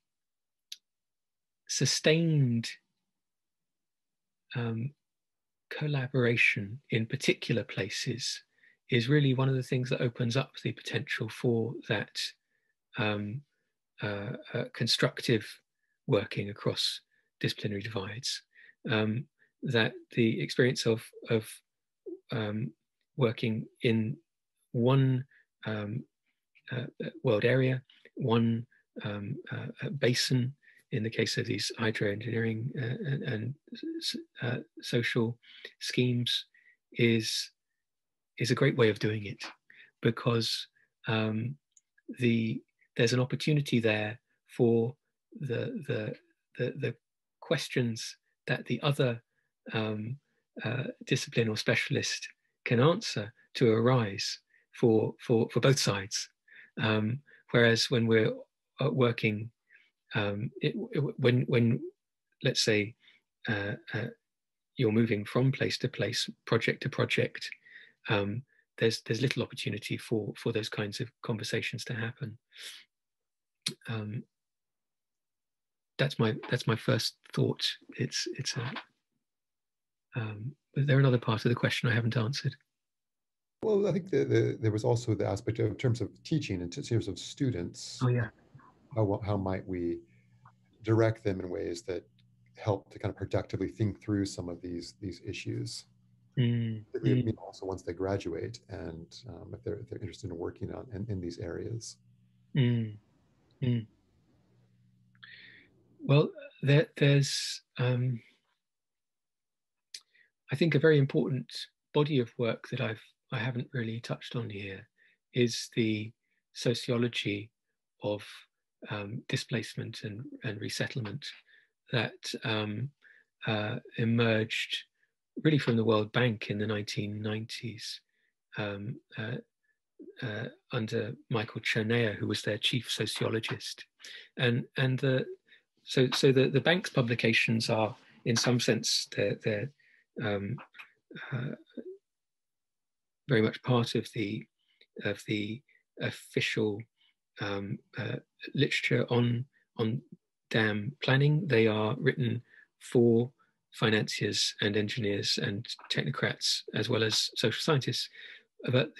sustained collaboration in particular places is really one of the things that opens up the potential for that constructive working across disciplinary divides. That the experience of working in one world area, one basin, in the case of these hydroengineering and social schemes, is a great way of doing it, because there's an opportunity there for the questions that the other discipline or specialist can answer to arise for both sides. Whereas when we're working, when let's say you're moving from place to place, project to project, there's little opportunity for those kinds of conversations to happen. That's my first thought. It's but there another part of the question I haven't answered. Well, I think there was also the aspect of, in terms of teaching, in terms of students. Oh yeah. How might we direct them in ways that help to kind of productively think through some of these issues? particularly also once they graduate, and if they're interested in working on in these areas. mm, mm. Well, there's I think a very important body of work that I haven't really touched on here is the sociology of displacement and resettlement that emerged really from the World Bank in the 1990s under Michael Chernea, who was their chief sociologist. And the bank's publications are, in some sense, they're um, uh, very much part of the official literature on dam planning. They are written for financiers and engineers and technocrats as well as social scientists. But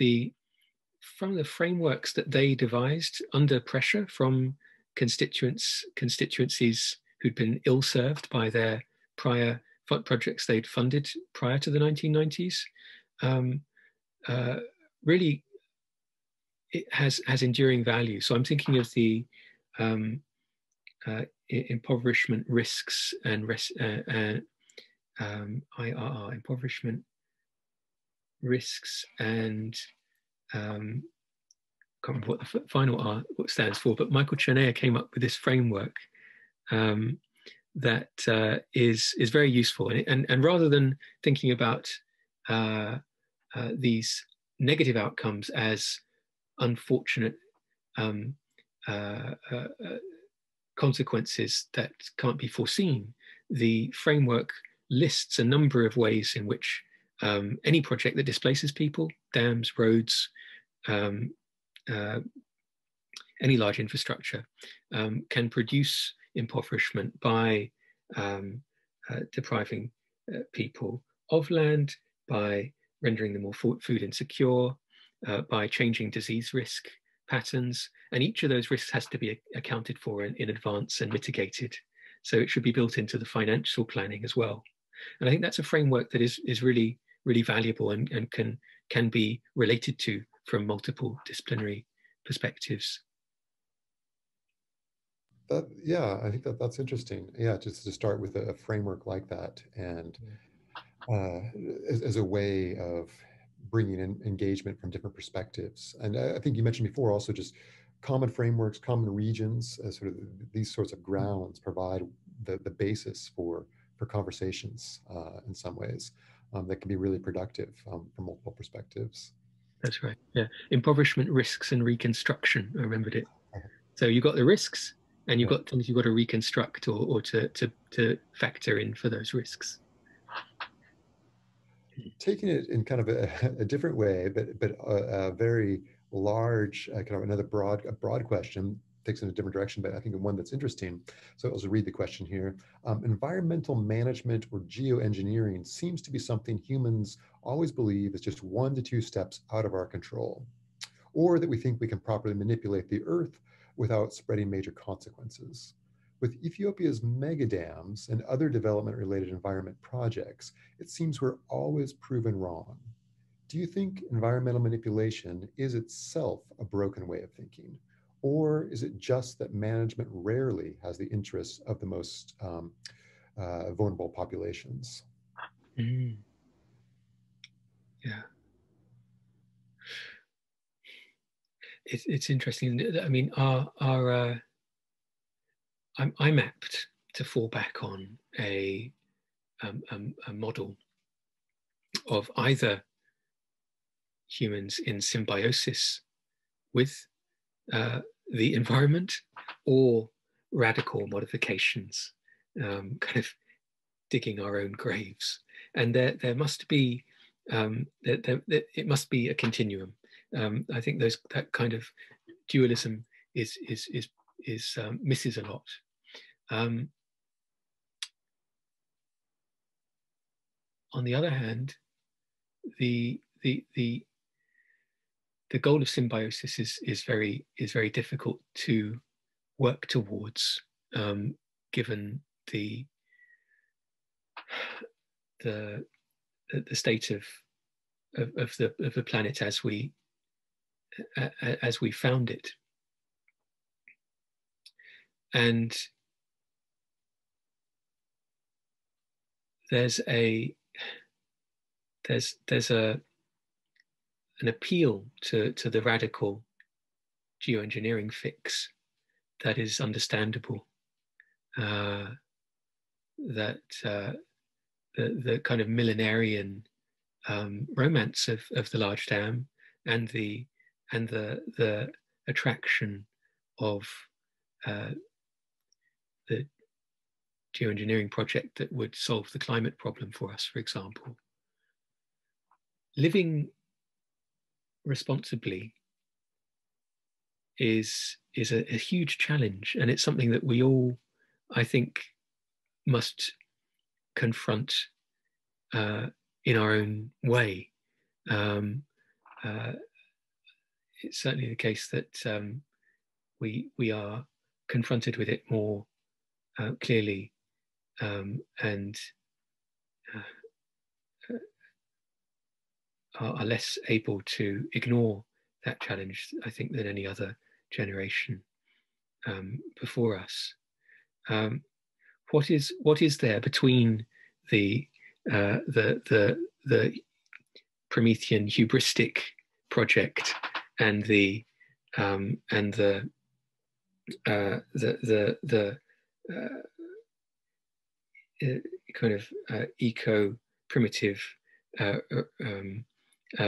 from the frameworks that they devised under pressure from constituencies who'd been ill-served by their prior projects they'd funded prior to the 1990s, really it has enduring value. So I'm thinking of the impoverishment risks and IRR, impoverishment risks and can't remember what the final R stands for, but Michael Chernea came up with this framework that is very useful. And rather than thinking about these negative outcomes as unfortunate consequences that can't be foreseen, the framework lists a number of ways in which any project that displaces people, dams, roads, any large infrastructure, can produce impoverishment by depriving people of land, by rendering them more food insecure, by changing disease risk patterns. And each of those risks has to be accounted for in advance and mitigated. So it should be built into the financial planning as well. And I think that's a framework that is really, really valuable and can be related to from multiple disciplinary perspectives. Yeah, I think that's interesting. Yeah, just to start with a framework like that, and as a way of bringing in engagement from different perspectives. And I think you mentioned before also just common frameworks, common regions, sort of these sorts of grounds provide the basis for conversations in some ways that can be really productive from multiple perspectives. That's right. Yeah, impoverishment risks and reconstruction. I remembered it. So you've got the risks, and you've got things you've got to reconstruct or to factor in for those risks. Taking it in kind of a different way, but a very large, kind of another broad question, takes in a different direction, but I think one that's interesting. So I'll just read the question here. Environmental management or geoengineering seems to be something humans always believe is just 1 to 2 steps out of our control, or that we think we can properly manipulate the earth without spreading major consequences. With Ethiopia's mega dams and other development-related environment projects, it seems we're always proven wrong. Do you think environmental manipulation is itself a broken way of thinking? Or is it just that management rarely has the interests of the most vulnerable populations? Mm. Yeah. It's interesting. I mean, I'm apt to fall back on a model of either humans in symbiosis with the environment or radical modifications, kind of digging our own graves. And there must be it must be a continuum. I think that kind of dualism is misses a lot. On the other hand, the goal of symbiosis is very difficult to work towards, given the the state of the planet as we found it. And there's an appeal to the radical geoengineering fix that is understandable. That the kind of millenarian romance of the large dam and the attraction of the geoengineering project that would solve the climate problem for us, for example. Living responsibly is a huge challenge, and it's something that we all, I think, must confront in our own way. It's certainly the case that we are confronted with it more clearly and are less able to ignore that challenge, I think, than any other generation before us. What is there between the Promethean hubristic project and the kind of eco-primitive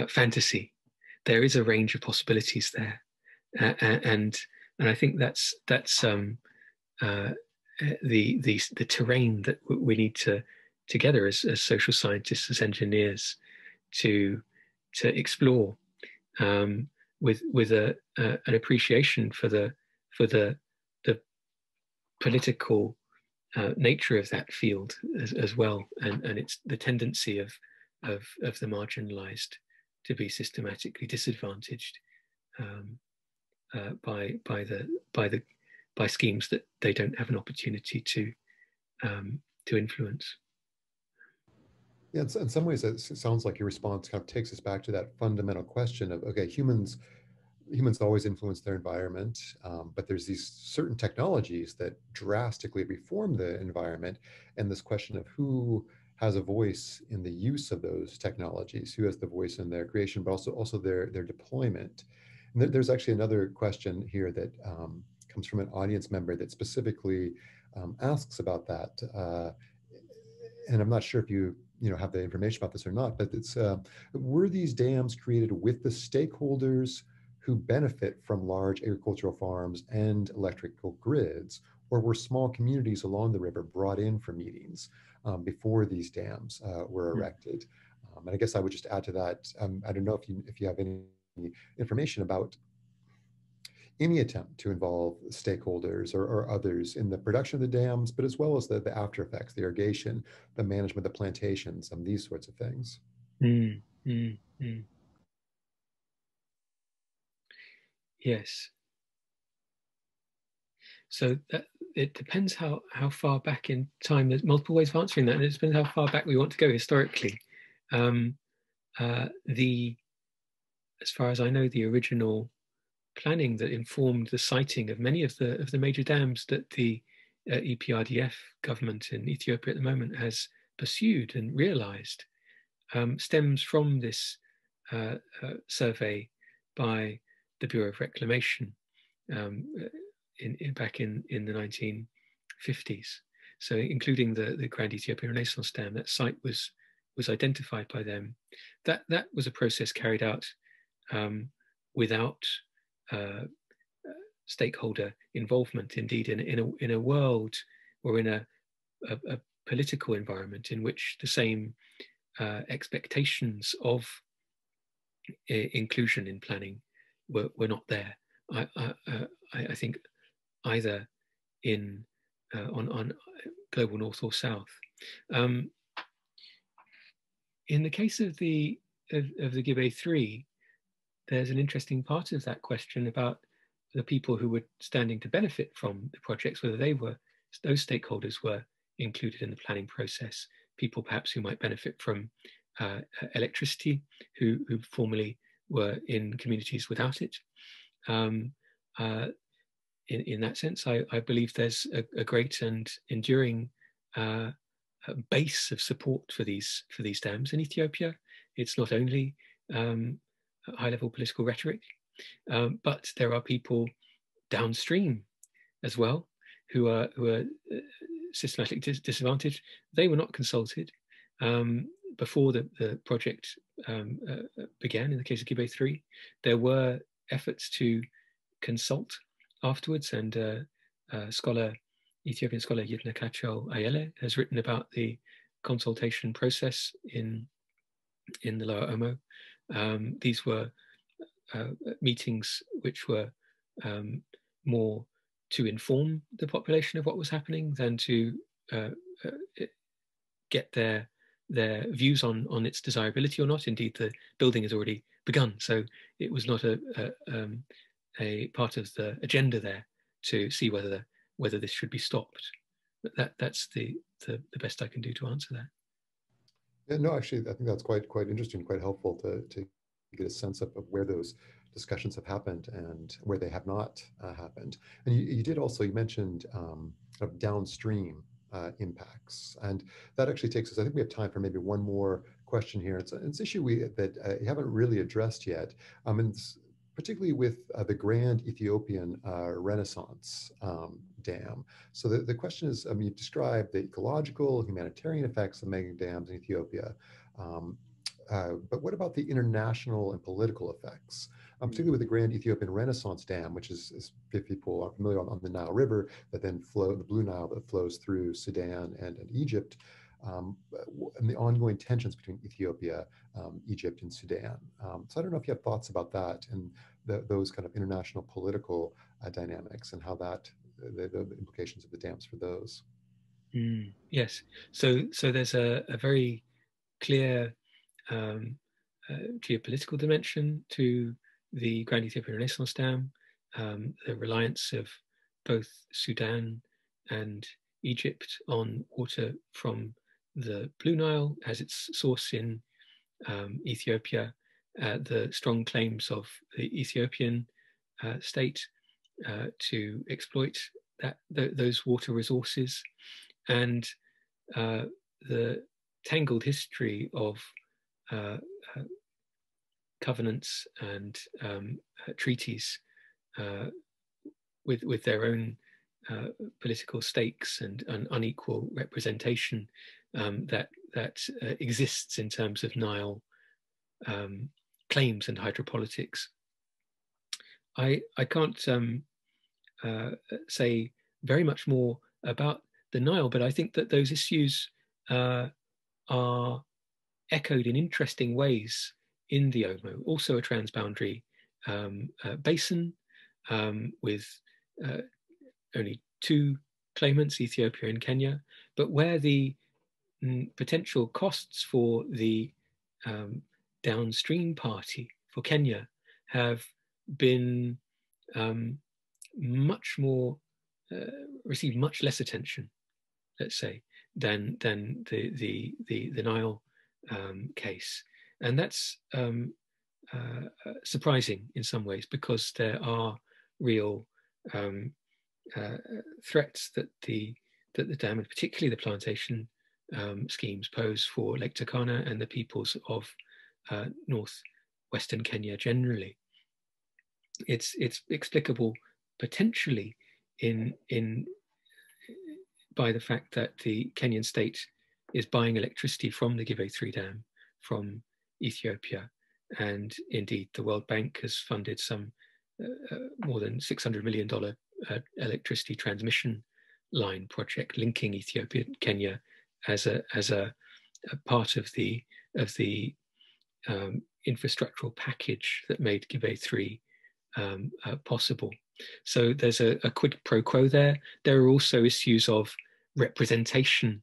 fantasy? There is a range of possibilities there, and I think that's the terrain that we need to together as social scientists, as engineers, to explore with an appreciation for the political nature of that field as well, and it's the tendency of the marginalized to be systematically disadvantaged by schemes that they don't have an opportunity to influence. Yeah, in some ways, it sounds like your response kind of takes us back to that fundamental question of, okay, humans always influence their environment, but there's these certain technologies that drastically reform the environment, and this question of who has a voice in the use of those technologies, who has the voice in their creation, but also their deployment. And there's actually another question here that comes from an audience member that specifically asks about that. And I'm not sure if you have the information about this or not, but it's were these dams created with the stakeholders who benefit from large agricultural farms and electrical grids, or were small communities along the river brought in for meetings before these dams were erected? And I guess I would just add to that, I don't know if you have any information about any attempt to involve stakeholders or others in the production of the dams, but as well as the after effects, the irrigation, the management, the plantations, these sorts of things. Yes. So it depends how far back in time. There's multiple ways of answering that, and it depends how far back we want to go historically. As far as I know, the original planning that informed the siting of many of the major dams that the EPRDF government in Ethiopia at the moment has pursued and realized stems from this survey by the Bureau of Reclamation back in the 1950s. So including the Grand Ethiopian Renaissance Dam, that site was identified by them. That was a process carried out without stakeholder involvement. Indeed, in a world or in a political environment in which the same expectations of inclusion in planning were not there. I think either on global north or south. In the case of the Gibe 3, there's an interesting part of that question about the people who were standing to benefit from the projects, whether those stakeholders were included in the planning process, people perhaps who might benefit from electricity, who formerly were in communities without it. In that sense, I believe there's a great and enduring base of support for these dams in Ethiopia. It's not only high-level political rhetoric, but there are people downstream as well who are systematically disadvantaged. They were not consulted before the project began. In the case of Gibe 3, there were efforts to consult afterwards, and Ethiopian scholar Yitnakacho Ayele has written about the consultation process in the Lower Omo. These were meetings which were more to inform the population of what was happening than to get their views on its desirability or not. Indeed, the building has already begun, so it was not a part of the agenda there to see whether this should be stopped. But that's the best I can do to answer that. Yeah, no, actually, I think that's quite interesting, quite helpful to get a sense of where those discussions have happened and where they have not happened. And you mentioned of downstream impacts, and that actually takes us. I think we have time for maybe one more question here. It's an issue that you haven't really addressed yet, and particularly with the Grand Ethiopian Renaissance Dam. So the question is, you described the ecological, humanitarian effects of mega dams in Ethiopia, but what about the international and political effects? Particularly with the Grand Ethiopian Renaissance Dam, which is if people are familiar on the Nile River, that then the Blue Nile that flows through Sudan and Egypt, and the ongoing tensions between Ethiopia, Egypt, and Sudan. So I don't know if you have thoughts about that and those kind of international political dynamics and how that the implications of the dams for those. Yes. So there's a very clear geopolitical dimension to the Grand Ethiopian Renaissance Dam, the reliance of both Sudan and Egypt on water from the Blue Nile as its source in Ethiopia, the strong claims of the Ethiopian state to exploit those water resources, and the tangled history of covenants and treaties with their own political stakes and an unequal representation that exists in terms of Nile claims and hydropolitics. I can't say very much more about the Nile, but I think that those issues are echoed in interesting ways in the Omo, also a transboundary basin with only two claimants, Ethiopia and Kenya, but where the potential costs for the downstream party, for Kenya, have been much more, received much less attention, let's say, than the Nile case. And that's surprising in some ways, because there are real threats that the dam, and particularly the plantation schemes, pose for Lake Turkana and the peoples of northwestern Kenya generally. It's explicable potentially by the fact that the Kenyan state is buying electricity from the Gibe 3 dam from Ethiopia, and indeed the World Bank has funded some more than $600 million electricity transmission line project linking Ethiopia and Kenya as a part of the infrastructural package that made Gibe 3 possible. So there's a quid pro quo there. There are also issues of representation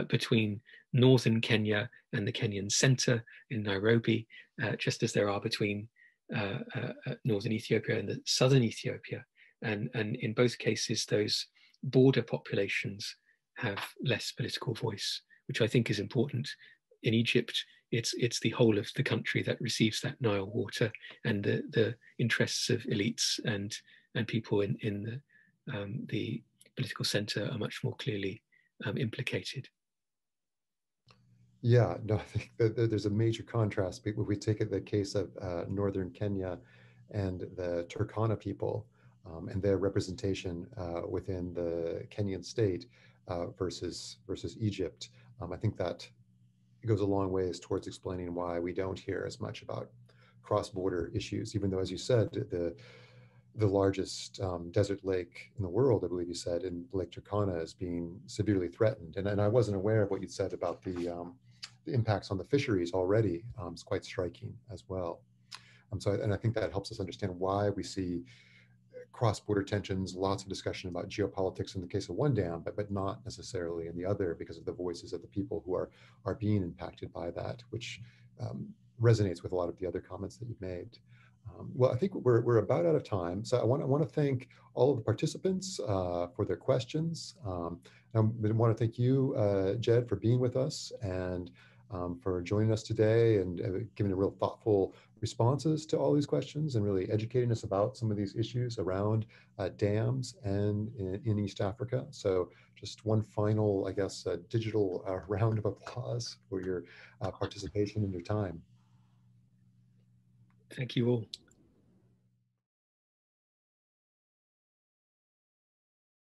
between northern Kenya and the Kenyan center in Nairobi, just as there are between northern Ethiopia and the southern Ethiopia. And in both cases, those border populations have less political voice, which I think is important. In Egypt, it's the whole of the country that receives that Nile water, and the interests of elites and people in the political center are much more clearly implicated. Yeah, no, I think that there's a major contrast. If we take it the case of northern Kenya and the Turkana people and their representation within the Kenyan state versus Egypt, I think that goes a long ways towards explaining why we don't hear as much about cross-border issues, even though, as you said, the largest desert lake in the world, I believe you said, in Lake Turkana, is being severely threatened. And I wasn't aware of what you said about the impacts on the fisheries already. It's quite striking as well. And I think that helps us understand why we see cross-border tensions, lots of discussion about geopolitics in the case of one dam, but not necessarily in the other, because of the voices of the people who are being impacted by that, which resonates with a lot of the other comments that you've made. Well, I think we're about out of time, so I want to thank all of the participants for their questions. I want to thank you, Jed, for being with us and for joining us today and giving a real thoughtful responses to all these questions and really educating us about some of these issues around dams and in East Africa. So just one final, I guess, digital round of applause for your participation and your time. Thank you all.